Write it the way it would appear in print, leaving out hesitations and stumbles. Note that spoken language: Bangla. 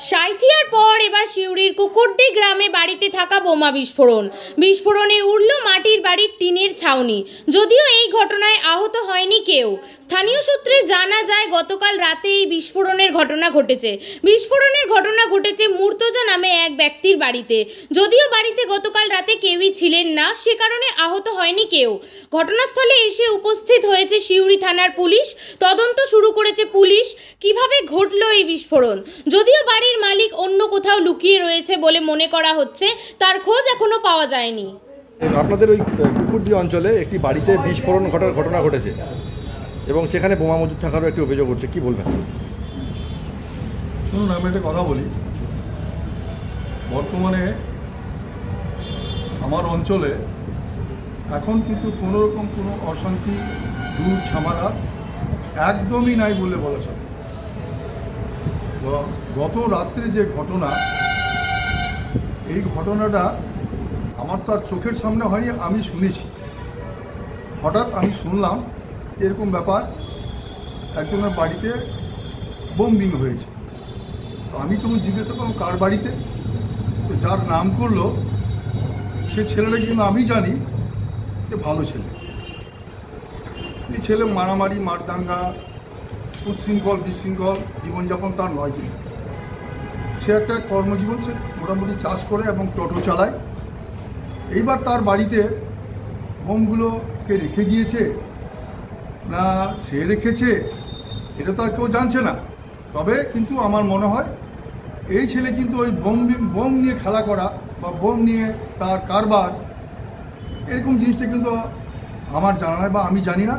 সাঁইথিয়ার পর এবার সিউড়ির কুকুরডি গ্রামে বাড়িতে থাকা বোমা বিস্ফোরণে উড়ল মাটির বাড়ির টিনের ছাউনি। যদিও এই ঘটনায় আহত হয়নি কেউ। স্থানীয় সূত্রে জানা যায় গতকাল রাতে এই বিস্ফোরণের ঘটনা ঘটেছে মুর্তজা নামে এক ব্যক্তির বাড়িতে। যদিও বাড়িতে গতকাল রাতে কেউই ছিলেন না, সে কারণে আহত হয়নি কেউ। ঘটনাস্থলে এসে উপস্থিত হয়েছে সিউড়ি থানার পুলিশ। তদন্ত শুরু করেছে পুলিশ কিভাবে ঘটল এই বিস্ফোরণ। যদিও বাড়ির মালিক অন্য কোথাও লুকিয়ে রয়েছে বলে মনে করা হচ্ছে, তার খোঁজ এখনো পাওয়া যায়নি। আপনাদের ওই কুকুরডি অঞ্চলে একটি বাড়িতে বিস্ফোরণ ঘটনা ঘটেছে এবং সেখানে বোমা মজুদ থাকারও একটি অভিযোগ হচ্ছে, কি বলবেন? শুনুন, আমি একটা কথা বলি। বর্তমানে আমার অঞ্চলে এখন কিন্তু কোনোরকম কোনো অশান্তি দূর ঝামেলা একদমই নাই বলে বলা চলে। গত রাত্রে যে ঘটনা, এই ঘটনাটা আমার তো আর চোখের সামনে হয়নি, আমি শুনেছি। হঠাৎ আমি শুনলাম এরকম ব্যাপার, একজনের বাড়িতে বোম্বিং হয়েছে। তো আমি তখন জিজ্ঞাসা করলাম কার বাড়িতে। তো যার নাম করলো সে ছেলেটা কিন্তু আমি জানি যে ভালো ছেলে। এই ছেলে মারামারি, মারদাঙ্গা, উচ্ছৃঙ্খল বিশৃঙ্খল জীবনযাপন তার নয়। কিন্তু সে একটা কর্মজীবন, সে মোটামুটি চাষ করে এবং টোটো চালায়। এইবার তার বাড়িতে বোমগুলোকে রেখে গিয়েছে না সে রেখেছে এটা তো আর কেউ জানছে না। তবে কিন্তু আমার মনে হয় এই ছেলে কিন্তু ওই বোম নিয়ে খেলা করা বা বোম নিয়ে তার কারবার, এরকম জিনিসটা কিন্তু আমার জানা নয় বা আমি জানি না।